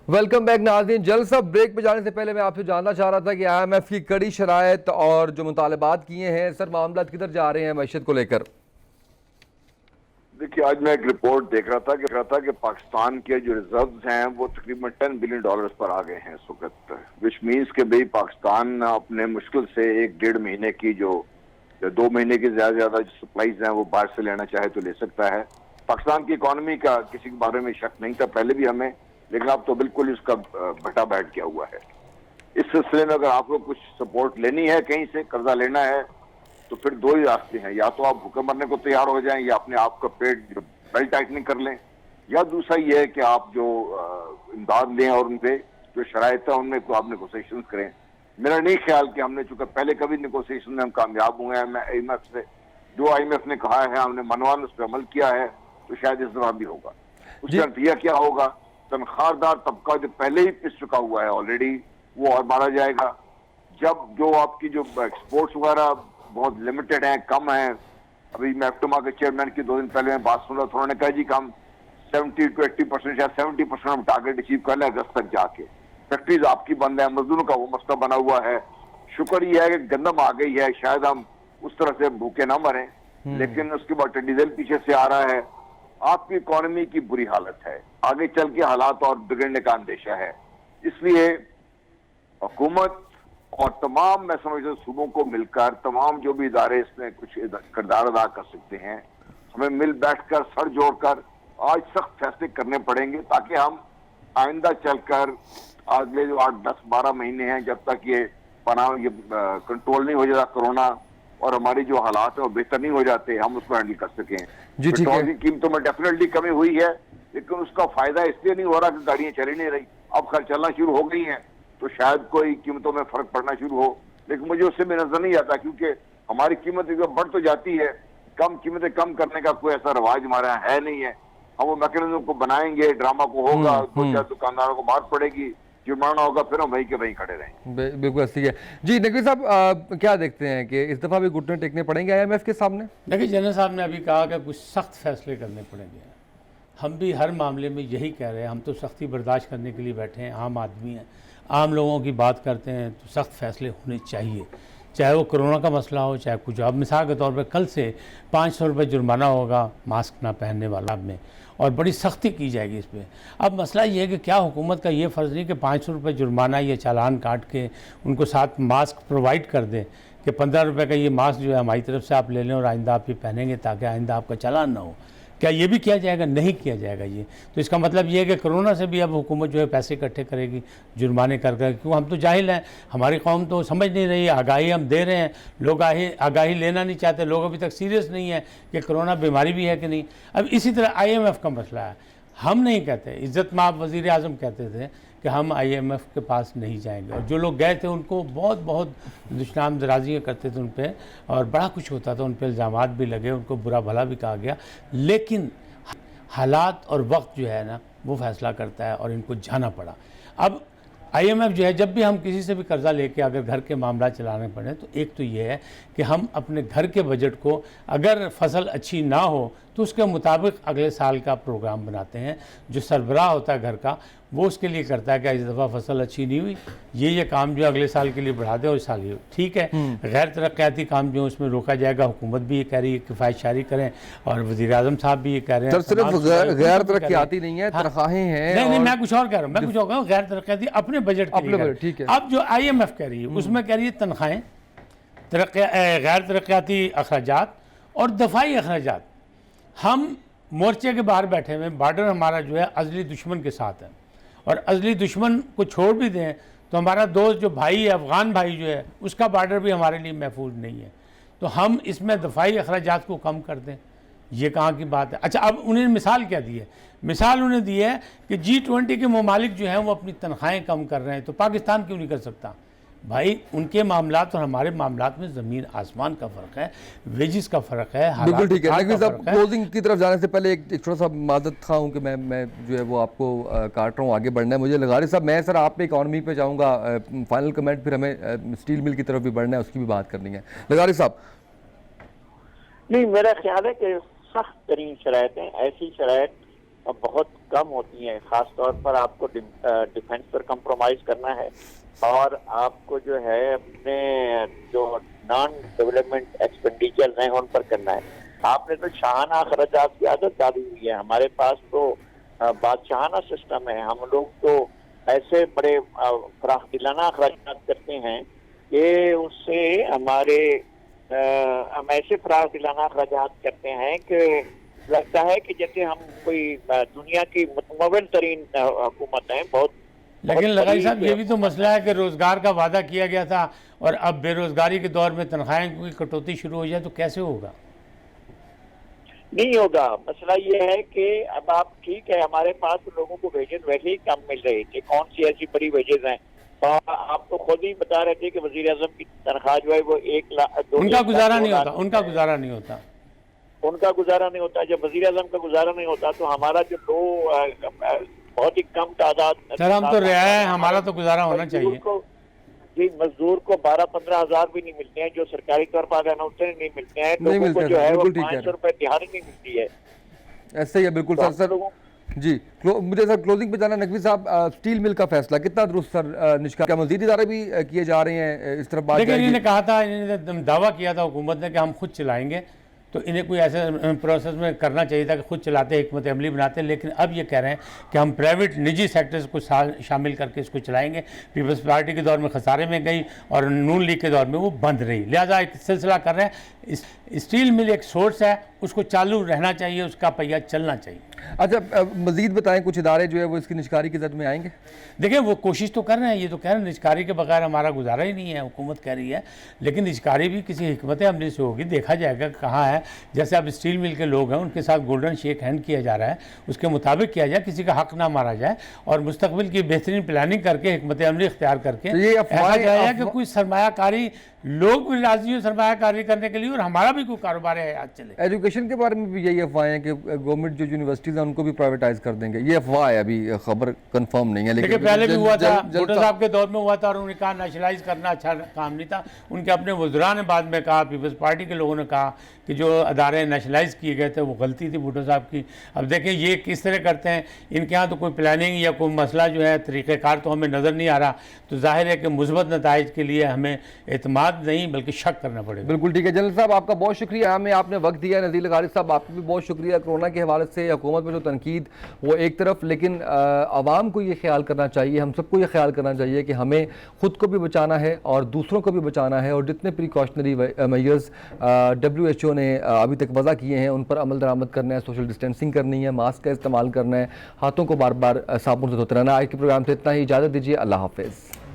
वेलकम बैक नाज़रीन। जल्द सा ब्रेक पे जाने से पहले मैं आपसे जानना चाह रहा था कि IMF की कड़ी शराइत और जो मुतालबात किए हैं, सर मामला किधर जा रहे हैं मस्जिद को लेकर? देखिए, आज मैं एक रिपोर्ट देख रहा था कि पाकिस्तान के जो रिजर्व्स हैं वो तकरीबन $10 बिलियन पर आ गए हैं इस वक्त, विच मीन्स के भाई पाकिस्तान अपने मुश्किल से 1-1.5 महीने की जो 2 महीने की ज्यादा जो सप्लाईज हैं वो बाहर से लेना चाहे तो ले सकता है। पाकिस्तान की इकोनॉमी का किसी के बारे में शक नहीं था पहले भी हमें, लेकिन अब तो बिल्कुल इसका भट्टा बैठ गया हुआ है। इस सिलसिले में अगर आपको कुछ सपोर्ट लेनी है, कहीं से कर्जा लेना है, तो फिर 2 ही रास्ते हैं, या तो आप भूखे मरने को तैयार हो जाएं या अपने आप का पेट बेल्ट टाइटनिंग कर लें, या दूसरा ये है कि आप जो इमदाद लें और उनपे जो शराइत है उनमें आप नेगोशिएशन करें। मेरा नहीं ख्याल कि हमने, चूंकि पहले कभी नेगोशिएशन में हम कामयाब हुए हैं, मैं IMF से जो IMF ने कहा है हमने मनवान उस पर अमल किया है, तो शायद इस दौरान भी होगा। उसका नतीजा क्या होगा? तनख्वाहदार तबका जो पहले ही पिस चुका हुआ है ऑलरेडी, वो और मारा जाएगा। जब जो आपकी जो एक्सपोर्ट्स वगैरह बहुत लिमिटेड हैं, कम हैं, अभी मैं एफ्टोमा के चेयरमैन की 2 दिन पहले मैं बात सुन रहा था, उन्होंने कहा जी कि हम 70 to 80% या 70% हम टारगेट अचीव कर लें अगस्त तक जाके। फैक्ट्रीज आपकी बंद है, मजदूरों का वो मसला बना हुआ है। शुक्र यह है कि गंदम आ गई है, शायद हम उस तरह से भूखे ना मरें, लेकिन उसके बाद डीजल पीछे से आ रहा है। आपकी इकोनॉमी की बुरी हालत है, आगे चल के हालात और बिगड़ने का अंदेशा है। इसलिए हुकूमत और तमाम, मैं समझता हूँ सूबों को मिलकर तमाम जो भी इदारे इसमें कुछ किरदार अदा कर सकते हैं, हमें मिल बैठकर सर जोड़कर आज सख्त फैसले करने पड़ेंगे, ताकि हम आइंदा चलकर अगले जो 8-10-12 महीने हैं, जब तक ये कंट्रोल नहीं हो जाता कोरोना और हमारी जो हालात है वो बेहतर नहीं हो जाते, हम उसको हैंडल कर सकें। जी ठीक है। पेट्रोल की कीमतों में डेफिनेटली कमी हुई है, लेकिन उसका फायदा इसलिए नहीं हो रहा कि गाड़ियां चली नहीं रही, अब खैर चलना शुरू हो गई हैं, तो शायद कोई कीमतों में फर्क पड़ना शुरू हो, लेकिन मुझे उससे भी नजर नहीं आता, क्योंकि हमारी कीमत बढ़ तो जाती है, कम कीमतें कम करने का कोई ऐसा रवाज हमारे यहाँ है नहीं है। हम वो मैकेनिज्म को बनाएंगे, ड्रामा को होगा, 2-4 दुकानदारों को मार पड़ेगी, जुर्माना होगा, फिर हम वहीं के वहीं खड़े रहेंगे। बिल्कुल ठीक है जी। नकवी साहब क्या देखते हैं कि इस दफ़ा भी घुटने टेकने पड़ेंगे IMF के सामने? देखिए, जनरल साहब ने अभी कहा कि कुछ सख्त फैसले करने पड़ेंगे। हम भी हर मामले में यही कह रहे हैं, हम तो सख्ती बर्दाश्त करने के लिए बैठे हैं, आम आदमी हैं, आम लोगों की बात करते हैं, तो सख्त फैसले होने चाहिए, चाहे वो कोरोना का मसला हो, चाहे कुछ। अब मिसाल के तौर पर कल से 500 रुपये जुर्माना होगा मास्क ना पहनने वाला में, और बड़ी सख्ती की जाएगी इस पर। अब मसला ये है कि क्या हुकूमत का ये फ़र्ज़ नहीं कि 500 रुपये जुर्माना या चालान काट के उनको साथ मास्क प्रोवाइड कर दें कि 15 रुपये का ये मास्क जो है हमारी तरफ से आप ले लें और आइंदा आप ये पहनेंगे ताकि आइंदा आपका चालान ना हो। क्या ये भी किया जाएगा? नहीं किया जाएगा ये। तो इसका मतलब ये है कि कोरोना से भी अब हुकूमत जो है पैसे इकट्ठे करेगी जुर्माने कर कर, क्यों? हम तो जाहिल हैं, हमारी कौम तो समझ नहीं रही है। आगाही हम दे रहे हैं, लोग आगाही लेना नहीं चाहते, लोग अभी तक सीरियस नहीं है कि कोरोना बीमारी भी है कि नहीं। अब इसी तरह IMF का मसला है, हम नहीं कहते, इज़्ज़त माब वज़ीर आज़म कहते थे कि हम IMF के पास नहीं जाएंगे, और जो लोग गए थे उनको बहुत बहुत दुश्मन दराजियाँ करते थे उन पर, और बड़ा कुछ होता था, उन पर इल्ज़ामात भी लगे, उनको बुरा भला भी कहा गया। लेकिन हालात और वक्त जो है ना वो फ़ैसला करता है, और इनको जाना पड़ा। अब IMF जो है, जब भी हम किसी से भी कर्जा लेके अगर घर के मामला चलाने पड़े, तो एक तो ये है कि हम अपने घर के बजट को, अगर फसल अच्छी ना हो तो उसके मुताबिक अगले साल का प्रोग्राम बनाते हैं। जो सरबराह होता है घर का, वो उसके लिए करता है कि इस दफ़ा फसल अच्छी नहीं हुई, ये काम जो है अगले साल के लिए बढ़ा दे और इस साल ये ठीक है। गैर तरक्याती काम जो है उसमें रोका जाएगा, हुकूमत भी ये कह रही है किफ़ायत शारी करें और वज़ीर आज़म साहब भी ये कह रहे हैं। सर सिर्फ गैर तरक्याती नहीं है, तनख्वाहें हैं। नहीं, मैं कुछ और कह रहा हूँ, मैं कुछ और कह रहा हूँ, गैर तरक्याती अपने बजट के लिए ठीक है। अब जो IMF कह रही है उसमें कह रही है तनख्वाहें, गैर तरक्याती अखराजात और दफाई अखराजात। हम मोर्चे के बाहर बैठे हुए, बॉर्डर हमारा जो है अजली दुश्मन के साथ है, और अजली दुश्मन को छोड़ भी दें तो हमारा दोस्त जो भाई है, अफ़गान भाई जो है, उसका बॉर्डर भी हमारे लिए महफूज नहीं है। तो हम इसमें दफाई अखराजात को कम कर दें, ये कहाँ की बात है। अच्छा, अब उन्हें मिसाल क्या दी है? मिसाल उन्हें दी है कि G20 के ममालिक जो हैं वो अपनी तनख्वाहें कम कर रहे हैं, तो पाकिस्तान क्यों नहीं कर सकता? भाई उनके मामलात और हमारे मामलात में ज़मीन आसमान का फ़र्क है, वेजिस का फ़र्क है, बिल्कुल ठीक है। हालात नकवी का साहब, फ़र्क है। क्लोजिंग की तरफ जाने से पहले एक छोटा सा माजरत खा हूँ कि मैं जो है वो आपको काट रहा हूँ, आगे बढ़ना है मुझे। लगारी साहब, मैं सर आप पे इकॉनमी पे जाऊँगा, फाइनल कमेंट, फिर हमें स्टील मिल की तरफ भी बढ़ना है, उसकी भी बात करनी है। लगारी साहब। नहीं, मेरा ख्याल है कि सख्त तरीन शराइतें, ऐसी शराइत बहुत कम होती हैं, ख़ास तौर पर आपको डिफेंस पर कंप्रोमाइज़ करना है और आपको जो है अपने जो नॉन डेवलपमेंट एक्सपेंडिचर्स हैं उन पर करना है। आपने तो शाहाना खर्चात की आदत डाली हुई है, हमारे पास तो बादशाहाना सिस्टम है। हम लोग तो ऐसे बड़े फराखदिलाना खर्चात करते हैं कि उससे हमारे हम ऐसे फराखदिलाना खर्चात करते हैं कि लगता है कि जैसे हम कोई दुनिया की मुतमव्वल तरीन हुकूमत है। बहुत लेकिन लगाई साहब, ये भी तो मसला है कि रोज़गार का वादा किया गया था और अब बेरोज़गारी के दौर में तनख्वाहें की कटौती शुरू हो जाए तो कैसे होगा? नहीं होगा। मसला ये है कि अब आप ठीक है, हमारे पास लोगों को वेजेस वैसे ही कम मिल रहे थे, कौन सी ऐसी बड़ी वेजेस हैं? और आप तो खुद ही बता रहे थे कि वज़ीर आज़म की तनख्वाह जो है वो 1 लाख, उनका गुजारा नहीं होता, उनका गुजारा नहीं होता, उनका गुजारा नहीं होता। जब वज़ीर आज़म का गुजारा नहीं होता तो हमारा जो बहुत ही कम तादाद, सर हम तो रहा है, हमारा तो गुजारा होना चाहिए। जी, मजदूर को 12-15 हज़ार भी नहीं मिलते हैं, जो सरकारी तौर पर उतने नहीं मिलते हैं। नहीं लोगों को मिलते, जो है वो बिल्कुल ठीक है। 500 रुपए दिहाड़ी नहीं मिलती है। ऐसे ही है, बिल्कुल सर। सर जी, मुझे सर क्लोजिंग पे जाना। नकवी साहब, स्टील मिल का फैसला कितना दुरुस्त सर निष्का, क्या मजीद इदारे भी किए जा रहे हैं इस तरफ बात? लेकिन इन्होंने कहा था, इन्होंने दावा किया था हुकूमत ने कि हम खुद चलाएंगे, तो इन्हें कोई ऐसे प्रोसेस में करना चाहिए था कि खुद चलाते, हिकमत अमली बनाते। लेकिन अब ये कह रहे हैं कि हम प्राइवेट निजी सेक्टर्स को शामिल करके इसको चलाएंगे। पीपल्स पार्टी के दौर में खसारे में गई और नून लीग के दौर में वो बंद रही, लिहाजा एक सिलसिला कर रहे हैं। स्टील मिल एक सोर्स है, उसको चालू रहना चाहिए, उसका पहिया चलना चाहिए। अच्छा, मजीद बताएं, कुछ इदारे जो है वो इसकी निष्कारी की जद में आएंगे? देखिए, वो कोशिश तो कर रहे हैं, ये तो कह रहे हैं निष्कारी के बगैर हमारा गुजारा ही नहीं है, हुकूमत कह रही है। लेकिन निष्कारी भी किसी हिकमत अमली से होगी, देखा जाएगा कहाँ है। जैसे अब स्टील मिल के लोग हैं, उनके साथ गोल्डन शेक हैंड किया जा रहा है, उसके मुताबिक किया जाए, किसी का हक ना मारा जाए और मुस्तकबिल की बेहतरीन प्लानिंग करके, हिकमत अमली इख्तियार करके तो ये ऐसा जाए कि कोई सरमायाकारी, लोग भी राजी हो सरमायाकारी करने के लिए और हमारा भी कोई कारोबार है आज चले। एजुकेशन के बारे में भी यही अफवाह है कि गवर्नमेंट जो यूनिवर्सिटीज़ हैं उनको भी प्राइवेटाइज कर देंगे, ये अफवाह है, अभी खबर कंफर्म नहीं है। लेकिन पहले भी हुआ था, भुट्टो साहब के दौर में हुआ था और उन्होंने कहा नेशनलाइज करना अच्छा काम नहीं था। उनके अपने वज़रा ने बाद में कहा, पीपल्स पार्टी के लोगों ने कहा कि जो अदारे नेशनलाइज किए गए थे वो गलती थी भुट्टो साहब की। अब देखें ये किस तरह करते हैं, इनके यहाँ तो कोई प्लानिंग या कोई मसला जो है तरीक़ेकार तो हमें नज़र नहीं आ रहा। तो जाहिर है कि मुस्बत नताइज के लिए हमें एतमाद नहीं बल्कि शक करना पड़ेगा। बिल्कुल ठीक है। जनरल साहब, आपका बहुत शुक्रिया, हमें आपने वक्त दिया। नज़ीर लगारी साहब, आपको भी बहुत शुक्रिया। कोरोना के हवाले से हुकूमत में जो तनकीद वो एक तरफ, लेकिन आवाम को ये ख्याल करना चाहिए, हम सबको ये ख्याल करना चाहिए कि हमें ख़ुद को भी बचाना है और दूसरों को भी बचाना है। और जितने प्रिकॉशनरी मेजर्स WHO ने अभी तक वज़ा किए हैं उन पर अमल दरामद करना है, सोशल डिस्टेंसिंग करनी है, मास्क का इस्तेमाल करना है, हाथों को बार बार साबुन से धोते रहना। आज के प्रोग्राम से इतना ही, इजाज़त दीजिए, अल्लाह हाफ़िज़।